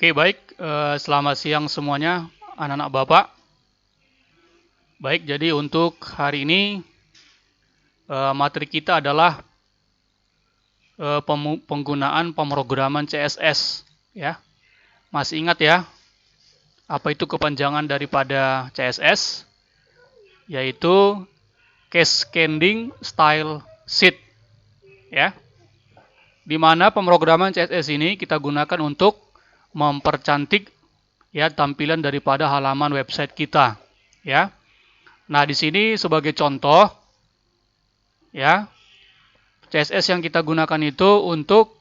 Oke, baik. Selamat siang semuanya, anak-anak Bapak. Baik, jadi untuk hari ini materi kita adalah penggunaan pemrograman CSS. Ya, masih ingat ya, apa itu kepanjangan daripada CSS? Yaitu Cascading Style Sheet. Ya, di mana pemrograman CSS ini kita gunakan untuk mempercantik ya tampilan daripada halaman website kita. Ya. Nah, di sini sebagai contoh ya, CSS yang kita gunakan itu untuk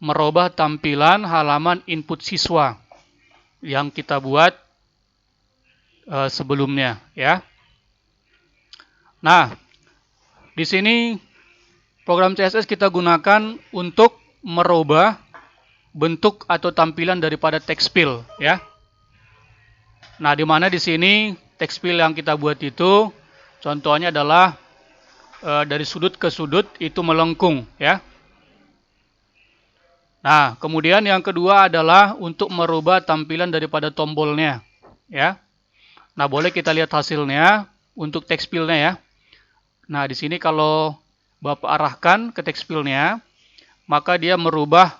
merubah tampilan halaman input siswa yang kita buat sebelumnya ya. Nah, di sini program CSS kita gunakan untuk merubah bentuk atau tampilan daripada text field ya. Nah, di mana di sini text field yang kita buat itu contohnya adalah dari sudut ke sudut itu melengkung ya. Nah, kemudian yang kedua adalah untuk merubah tampilan daripada tombolnya ya. Nah, boleh kita lihat hasilnya untuk text field-nya ya. Nah, di sini kalau Bapak arahkan ke text field-nya, maka dia merubah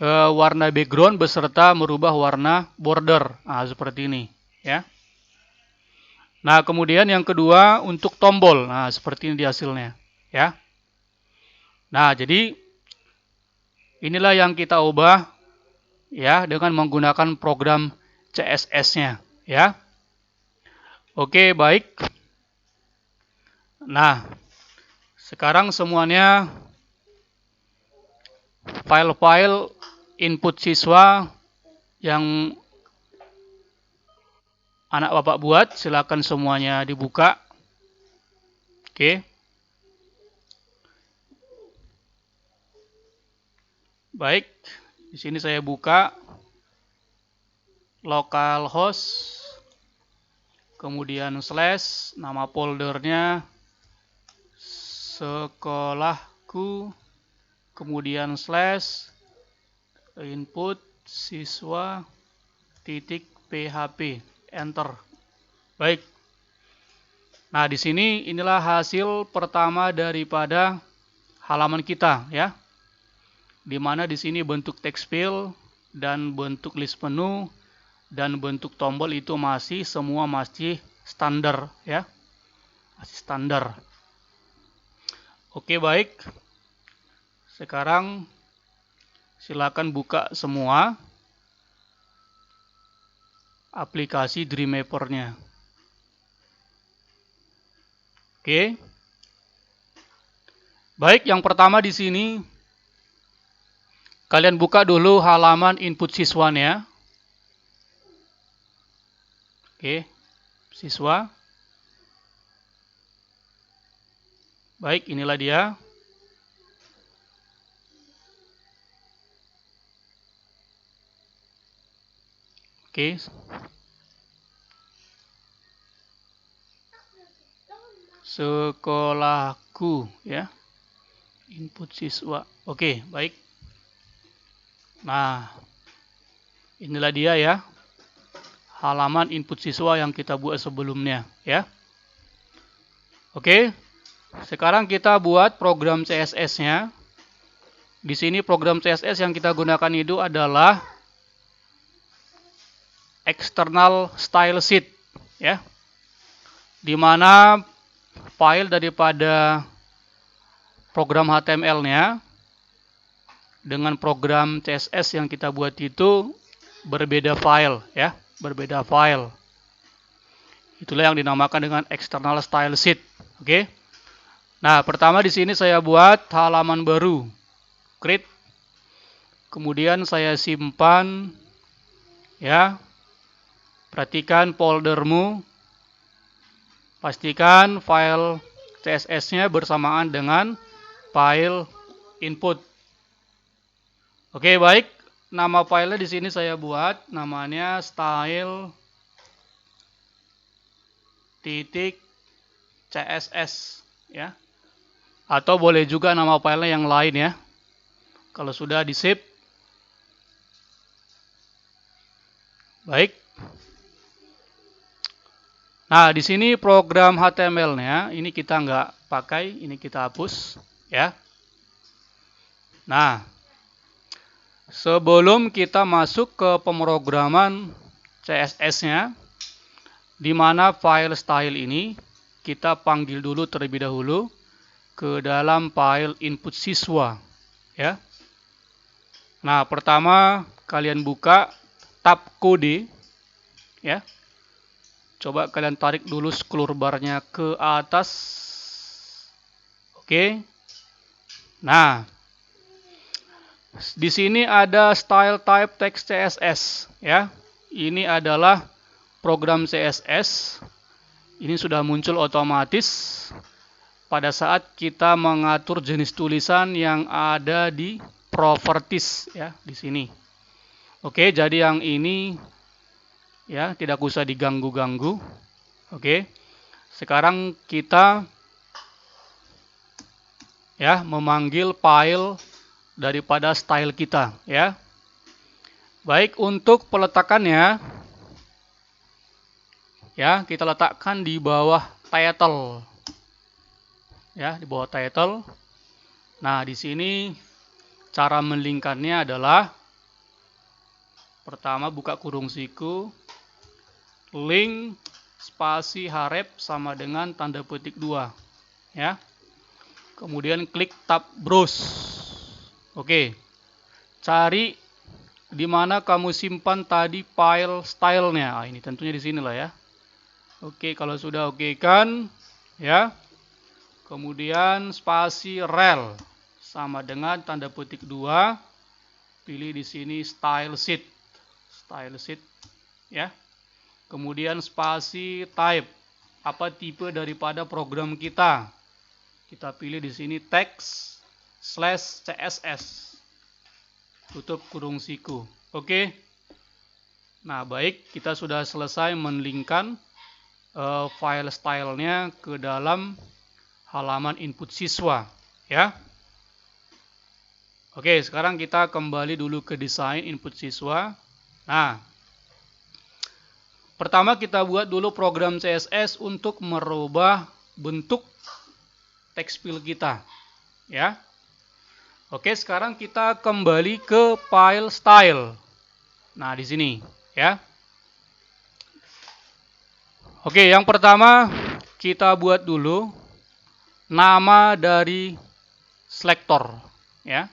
warna background beserta merubah warna border. Nah, seperti ini ya. Nah, kemudian yang kedua untuk tombol. Nah, seperti ini di hasilnya ya. Nah, jadi inilah yang kita ubah ya dengan menggunakan program CSS-nya ya. Oke, baik. Nah, sekarang semuanya file-file input siswa yang anak Bapak buat, silakan semuanya dibuka. Oke. Baik, di sini saya buka localhost, kemudian slash, nama foldernya sekolahku, kemudian slash, input siswa titik php, enter. Baik. Nah, di sini inilah hasil pertama daripada halaman kita ya. Di mana di sini bentuk text field dan bentuk list menu dan bentuk tombol itu semua masih standar ya. Masih standar. Oke, baik. Sekarang silakan buka semua aplikasi Dreamweaver-nya. Oke. Baik, yang pertama di sini kalian buka dulu halaman input siswanya. Oke. Siswa. Baik, inilah dia. Oke. Sekolahku ya. Input siswa. Oke, baik. Nah, inilah dia ya. Halaman input siswa yang kita buat sebelumnya ya. Oke. Sekarang kita buat program CSS-nya. Di sini program CSS yang kita gunakan itu adalah external style sheet ya. Di mana file daripada program HTML-nya dengan program CSS yang kita buat itu berbeda file ya, berbeda file. Itulah yang dinamakan dengan external style sheet. Oke. Nah, pertama di sini saya buat halaman baru. Create. Kemudian saya simpan ya. Perhatikan foldermu. Pastikan file CSS-nya bersamaan dengan file input. Oke, baik. Nama filenya di sini saya buat namanya style.css ya. Atau boleh juga nama filenya yang lain ya. Kalau sudah di-save. Baik. Nah, di sini program HTML-nya ini kita nggak pakai, ini kita hapus, ya. Nah, sebelum kita masuk ke pemrograman CSS-nya, di mana file style ini kita panggil dulu terlebih dahulu ke dalam file input siswa, ya. Nah, pertama kalian buka tab kode, ya. Coba kalian tarik dulu scroll barnya ke atas. Oke. Nah, di sini ada style type text CSS, ya. Ini adalah program CSS. Ini sudah muncul otomatis pada saat kita mengatur jenis tulisan yang ada di properties, ya, di sini. Oke, jadi yang ini ya tidak usah diganggu-ganggu. Oke. Sekarang kita ya memanggil file daripada style kita, ya. Baik, untuk peletakannya ya kita letakkan di bawah title. Ya, di bawah title. Nah, di sini cara melingkarnya adalah pertama buka kurung siku, link spasi href sama dengan tanda petik 2, ya. Kemudian klik tab browse. Oke. Cari di mana kamu simpan tadi file stylenya. Ini tentunya di sini lah, ya. Oke, kalau sudah oke kan, ya. Kemudian spasi rel sama dengan tanda petik 2. Pilih di sini style sheet. Style sheet, ya. Kemudian spasi type, apa tipe daripada program kita. Kita pilih di sini text/CSS. Tutup kurung siku. Oke. Nah, baik, kita sudah selesai menlinkkan file stylenya ke dalam halaman input siswa, ya. Oke, sekarang kita kembali dulu ke desain input siswa. Nah, pertama kita buat dulu program CSS untuk merubah bentuk text field kita, ya. Oke, sekarang kita kembali ke file style. Nah, di sini, ya. Oke, yang pertama kita buat dulu nama dari selektor, ya.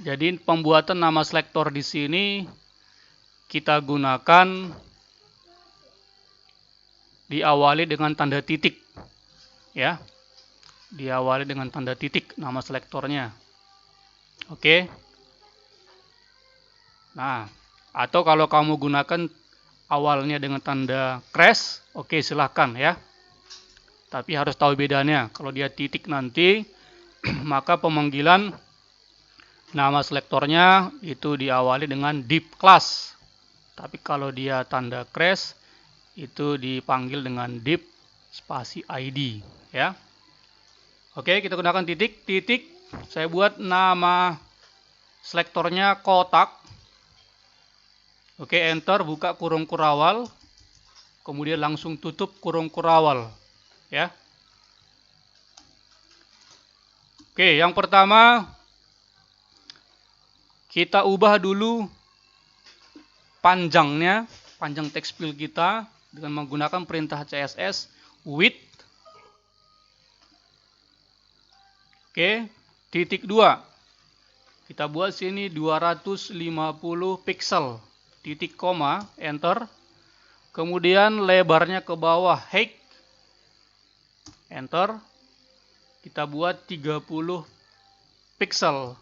Jadi pembuatan nama selektor di sini kita gunakan diawali dengan tanda titik, ya. Diawali dengan tanda titik nama selektornya. Oke. Nah, atau kalau kamu gunakan awalnya dengan tanda crash, oke, silahkan, ya. Tapi harus tahu bedanya. Kalau dia titik nanti, maka pemanggilan nama selektornya itu diawali dengan div class. Tapi kalau dia tanda crash, itu dipanggil dengan div spasi id, ya. Oke, kita gunakan titik. Titik, saya buat nama selektornya kotak. Oke, enter, buka kurung kurawal. Kemudian langsung tutup kurung kurawal, ya. Oke, yang pertama kita ubah dulu panjangnya, panjang text field kita dengan menggunakan perintah CSS width. Oke, titik 2. Kita buat sini 250 pixel. Titik koma, enter. Kemudian lebarnya ke bawah height. Enter. Kita buat 30 pixel.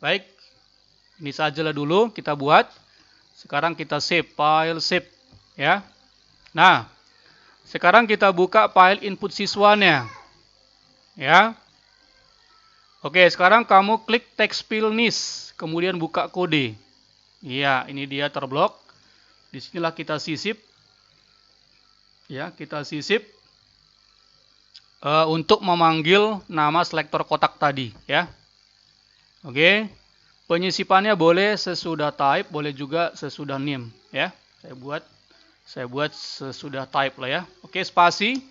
Baik, ini sajalah dulu kita buat. Sekarang kita save, file save, ya. Nah, sekarang kita buka file input siswanya, ya. Oke, sekarang kamu klik text field niche, kemudian buka kode. Iya, ini dia terblok. Disinilah kita sisip, ya, kita sisip untuk memanggil nama selektor kotak tadi, ya. Oke. Penyisipannya boleh sesudah type, boleh juga sesudah name, ya. Saya buat sesudah type lah ya. Oke, spasi,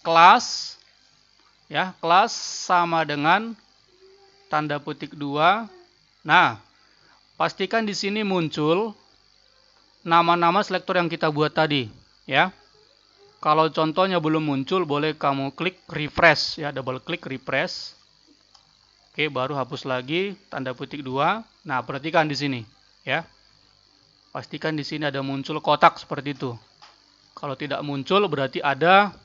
kelas, ya, kelas sama dengan tanda petik 2. Nah, pastikan di sini muncul nama-nama selektor yang kita buat tadi, ya. Kalau contohnya belum muncul, boleh kamu klik refresh, ya, double klik refresh. Oke, baru hapus lagi tanda petik 2. Nah, perhatikan di sini, ya. Pastikan di sini ada muncul kotak seperti itu. Kalau tidak muncul berarti ada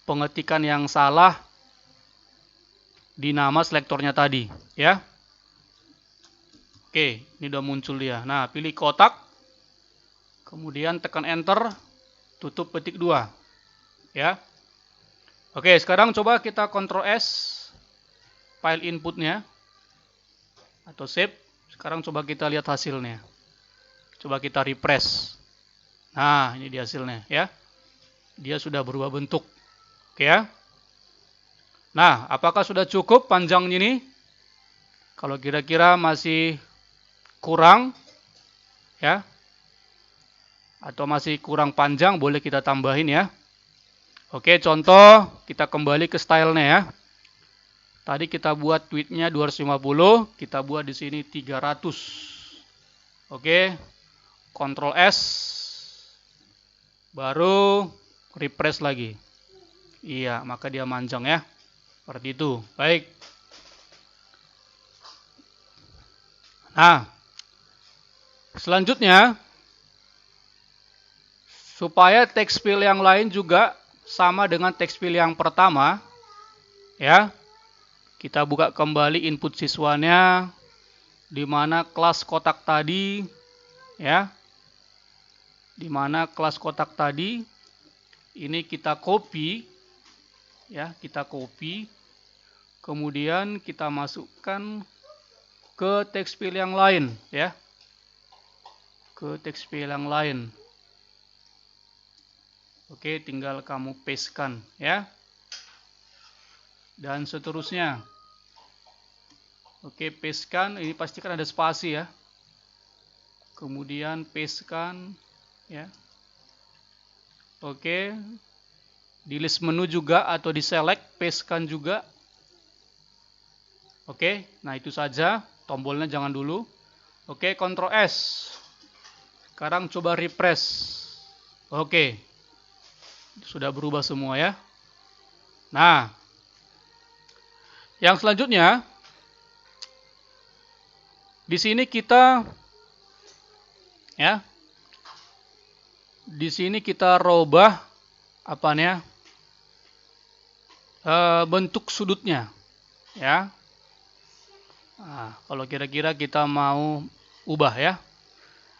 pengetikan yang salah di nama selektornya tadi, ya. Oke, ini udah muncul dia. Nah, pilih kotak. Kemudian tekan enter, tutup petik 2. Ya. Oke, sekarang coba kita Ctrl S file inputnya atau save. Sekarang coba kita lihat hasilnya. Coba kita refresh. Nah, ini dia hasilnya, ya. Dia sudah berubah bentuk. Oke ya. Nah, apakah sudah cukup panjangnya ini? Kalau kira-kira masih kurang, ya, atau masih kurang panjang, boleh kita tambahin ya. Oke, contoh kita kembali ke stylenya ya. Tadi kita buat widthnya 250, kita buat di sini 300. Oke, Ctrl S, baru refresh lagi. Iya, maka dia manjang ya. Seperti itu. Baik. Nah, selanjutnya, supaya text field yang lain juga sama dengan text field yang pertama, ya, kita buka kembali input siswanya, di mana kelas kotak tadi, ya, di mana kelas kotak tadi, ini kita copy, ya, kita copy, kemudian kita masukkan ke text field yang lain, ya, ke text field yang lain. Oke, tinggal kamu pastekan, ya, dan seterusnya. Oke, pastekan, ini pastikan ada spasi ya. Kemudian pastekan, ya. Oke, di list menu juga atau di select, pastekan juga. Oke, nah itu saja, tombolnya jangan dulu. Oke, Ctrl S. Sekarang coba refresh. Oke, sudah berubah semua ya. Nah, yang selanjutnya, di sini kita, ya, di sini kita rubah apanya, bentuk sudutnya, ya. Nah, kalau kira-kira kita mau ubah ya.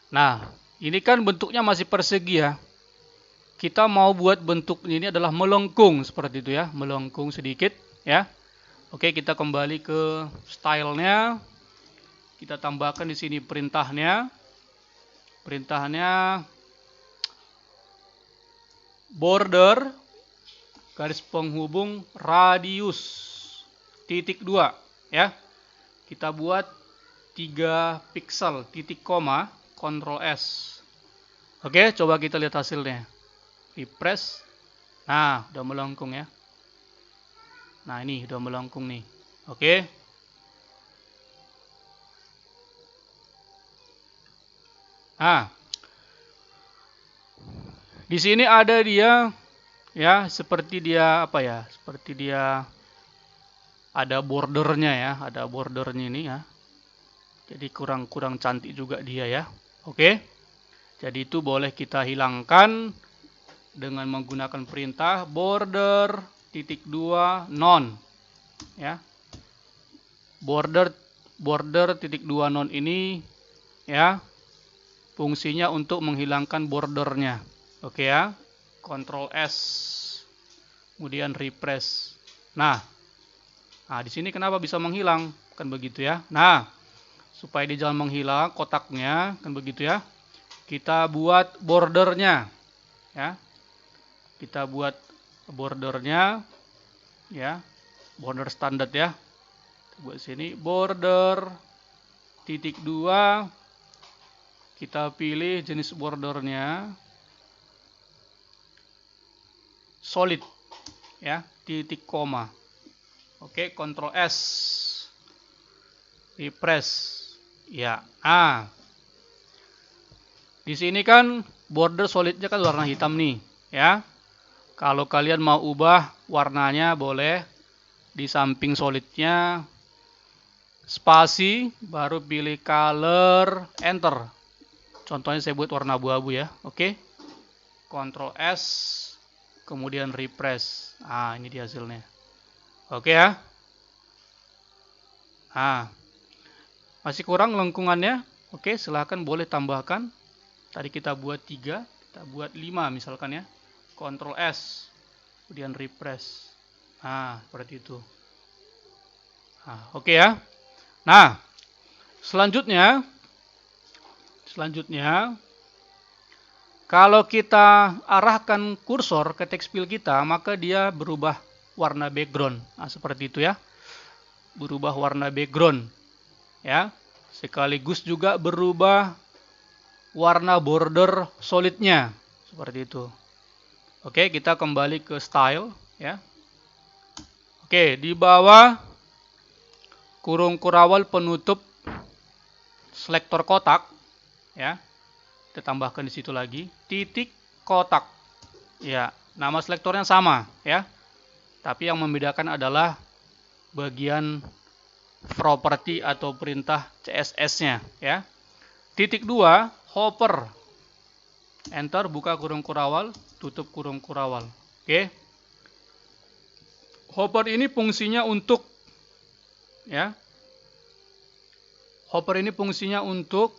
Nah, ini kan bentuknya masih persegi ya. Kita mau buat bentuk ini adalah melengkung seperti itu ya, melengkung sedikit ya. Oke, kita kembali ke stylenya. Kita tambahkan di sini perintahnya. Perintahnya border garis penghubung radius titik 2 ya. Kita buat 3 pixel titik koma, Ctrl S. Oke, coba kita lihat hasilnya. Refresh. Nah, udah melengkung ya. Nah, ini udah melengkung nih. Oke. Nah, di sini ada dia ya, seperti dia apa ya? Seperti dia ada bordernya ya, ada bordernya ini ya. Jadi kurang cantik juga dia ya. Oke. Jadi itu boleh kita hilangkan dengan menggunakan perintah border titik 2 non ya. Border titik 2 non ini ya, fungsinya untuk menghilangkan bordernya. Oke ya, Ctrl S, kemudian refresh. Nah, di sini kenapa bisa menghilang? Kan begitu ya. Nah, supaya dia jangan menghilang kotaknya, kan begitu ya. Kita buat bordernya, ya. Kita buat bordernya, ya, border standar ya. Kita buat sini border, titik 2, kita pilih jenis bordernya solid, ya, titik koma. Oke, Ctrl S, refresh, ya. Di sini kan border solidnya kan warna hitam nih, ya. Kalau kalian mau ubah warnanya boleh di samping solidnya spasi, baru pilih color, enter. Contohnya saya buat warna abu-abu ya. Oke. Ctrl S, kemudian refresh. Ini dia hasilnya. Oke ya. Masih kurang lengkungannya. Oke, silahkan boleh tambahkan. Tadi kita buat 3, kita buat 5 misalkan ya. Ctrl S, kemudian refresh. Seperti itu. Oke ya. Nah, selanjutnya kalau kita arahkan kursor ke text fill kita, maka dia berubah warna background. Seperti itu ya. Berubah warna background. Ya. Sekaligus juga berubah warna border solidnya. Seperti itu. Oke, kita kembali ke style ya. Oke, di bawah kurung kurawal penutup selektor kotak ya. Kita tambahkan di situ lagi titik kotak. Ya, nama selektornya sama ya. Tapi yang membedakan adalah bagian properti atau perintah CSS-nya ya. Titik 2 hopper. Enter, buka kurung kurawal, tutup kurung kurawal. Oke. Hopper ini fungsinya untuk ya. Hopper ini fungsinya untuk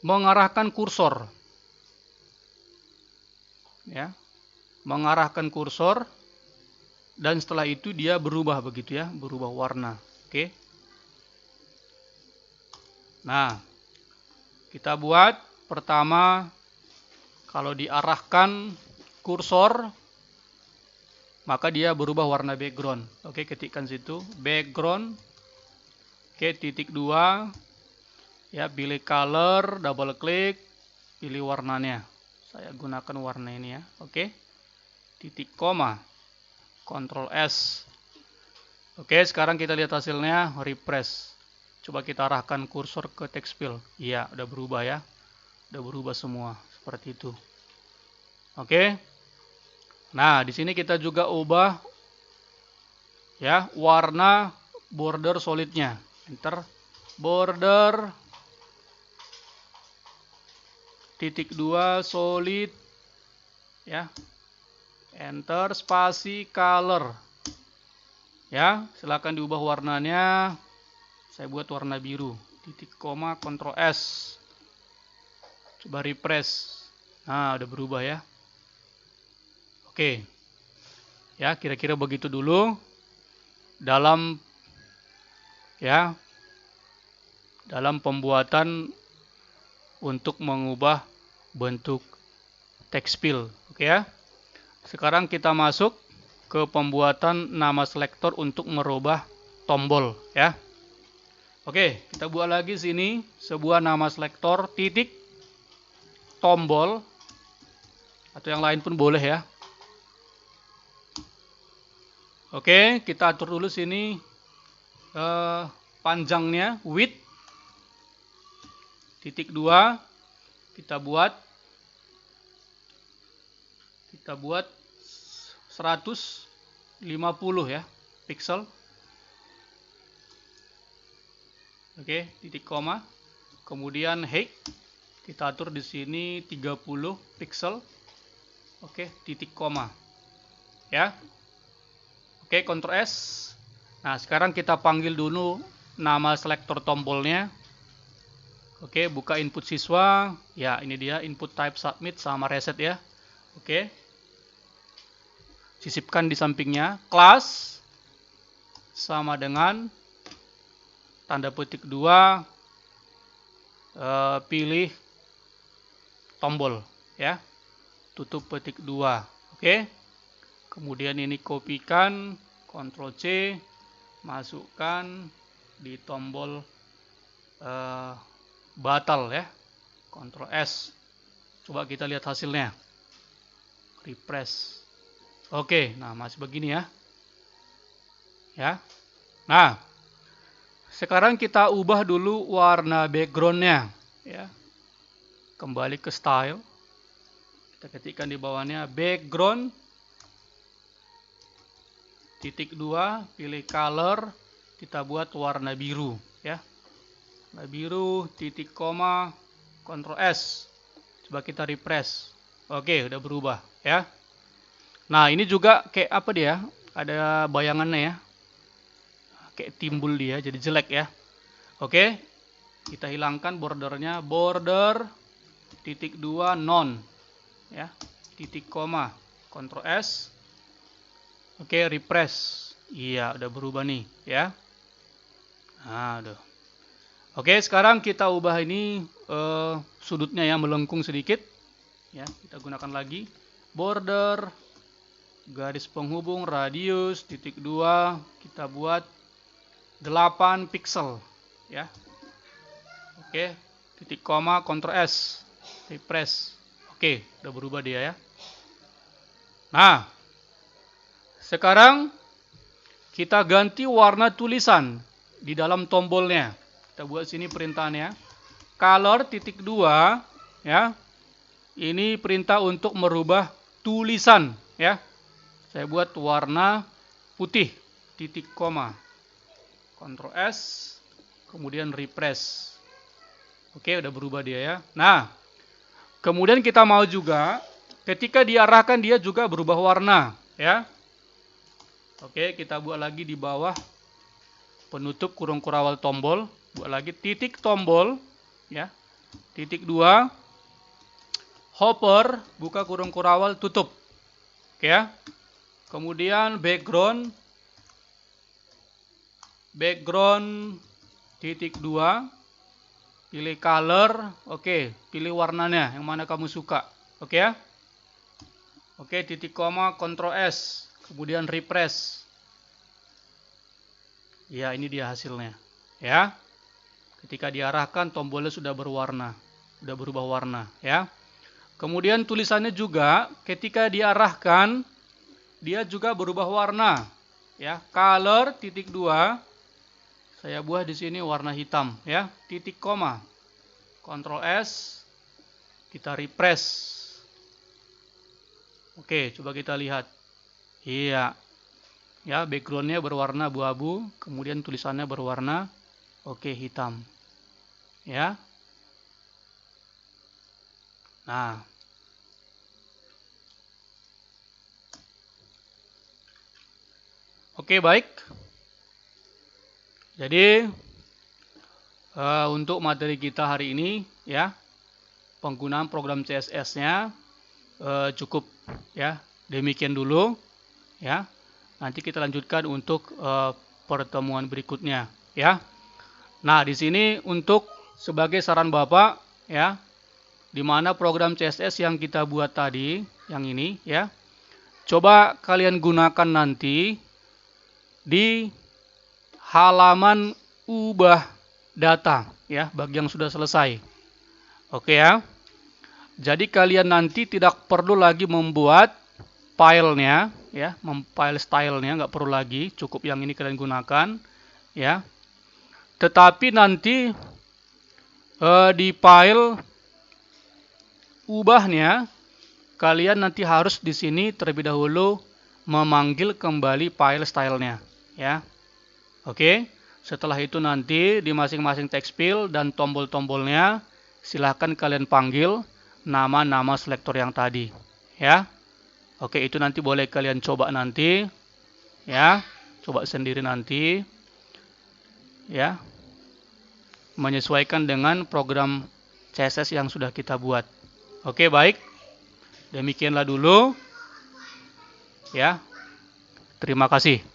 mengarahkan kursor. Ya. Mengarahkan kursor dan setelah itu dia berubah begitu ya, berubah warna. Oke. Nah, kita buat pertama kalau diarahkan kursor maka dia berubah warna background. Oke, ketikkan situ background. Oke, titik 2 ya, pilih color, double klik, pilih warnanya. Saya gunakan warna ini ya. Oke. Titik koma. Ctrl S. Oke, sekarang kita lihat hasilnya, refresh. Coba kita arahkan kursor ke text fill. Iya, udah berubah ya. Udah berubah semua seperti itu. Oke. Nah, di sini kita juga ubah ya warna border solidnya. Enter, border titik 2 solid ya. Enter, spasi, color. Ya, silakan diubah warnanya. Saya buat warna biru. Titik koma, Ctrl S. Coba refresh. Udah berubah ya. Oke. Ya, kira-kira begitu dulu dalam pembuatan untuk mengubah bentuk text fill. Oke ya. Sekarang kita masuk ke pembuatan nama selektor untuk merubah tombol ya. Oke, kita buat lagi sini sebuah nama selektor titik tombol atau yang lain pun boleh ya. Oke, kita atur dulu sini panjangnya width titik 2 kita buat 150 ya pixel. Oke, titik koma. Kemudian height kita atur di sini 30 pixel. Oke, titik koma. Ya. Oke, Ctrl S. Nah, sekarang kita panggil dulu nama selektor tombolnya. Oke, buka input siswa. Ya, ini dia input type submit sama reset ya. Oke. Sisipkan di sampingnya. Class sama dengan tanda petik 2 pilih tombol ya. Tutup petik 2. Oke. Kemudian ini kopikan, Ctrl C, masukkan di tombol batal ya. Ctrl S. Coba kita lihat hasilnya. Refresh. Oke, nah masih begini ya. Ya. Nah, sekarang kita ubah dulu warna backgroundnya ya. Kembali ke style. Kita ketikkan di bawahnya background titik 2, pilih color, kita buat warna biru ya. Warna biru, titik koma, Ctrl S. Coba kita refresh. Oke, udah berubah ya. Nah, ini juga kayak apa dia? Ada bayangannya ya. Kayak timbul dia jadi jelek ya. Oke. Kita hilangkan bordernya, border titik 2 non ya. Titik koma, Ctrl S. Oke, refresh. Iya, udah berubah nih, ya. Nah, udah. Oke, sekarang kita ubah ini sudutnya ya, melengkung sedikit. Ya, kita gunakan lagi border garis penghubung radius titik 2, kita buat 8 pixel, ya. Oke, titik koma, Ctrl S, refresh. Oke, udah berubah dia ya. Nah, sekarang kita ganti warna tulisan di dalam tombolnya. Kita buat sini perintahnya. Color titik 2 ya. Ini perintah untuk merubah tulisan ya. Saya buat warna putih titik koma. Ctrl S kemudian refresh. Oke, udah berubah dia ya. Nah, kemudian kita mau juga ketika diarahkan dia juga berubah warna ya. Oke, kita buat lagi di bawah penutup kurung kurawal tombol, buat lagi titik tombol ya. Titik 2 hopper, buka kurung kurawal, tutup. Oke ya. Kemudian background titik 2, pilih color, oke, pilih warnanya yang mana kamu suka. Oke ya. Oke, titik koma, Ctrl S. Kemudian refresh. Ya, ini dia hasilnya. Ya. Ketika diarahkan tombolnya sudah berwarna, sudah berubah warna, ya. Kemudian tulisannya juga ketika diarahkan dia juga berubah warna, ya. Color titik 2. Saya buat di sini warna hitam, ya. Titik koma. Ctrl S. Kita refresh. Oke, coba kita lihat. Iya. Ya, backgroundnya berwarna abu-abu, kemudian tulisannya berwarna hitam. Ya. Nah. Oke, baik. Jadi untuk materi kita hari ini ya, penggunaan program CSS-nya cukup ya. Demikian dulu ya. Nanti kita lanjutkan untuk pertemuan berikutnya ya. Nah, di sini untuk sebagai saran Bapak ya, di mana program CSS yang kita buat tadi, yang ini ya, coba kalian gunakan nanti di halaman ubah data ya, bagi yang sudah selesai. Oke ya. Jadi kalian nanti tidak perlu lagi membuat filenya ya, file stylenya nggak perlu lagi, cukup yang ini kalian gunakan ya. Tetapi nanti di file ubahnya kalian nanti harus di sini terlebih dahulu memanggil kembali file stylenya ya. Oke, setelah itu nanti di masing-masing text field dan tombol-tombolnya silahkan kalian panggil nama-nama selektor yang tadi ya. Oke, itu nanti boleh kalian coba nanti ya, coba sendiri nanti ya, menyesuaikan dengan program CSS yang sudah kita buat. Oke, baik, demikianlah dulu ya. Terima kasih.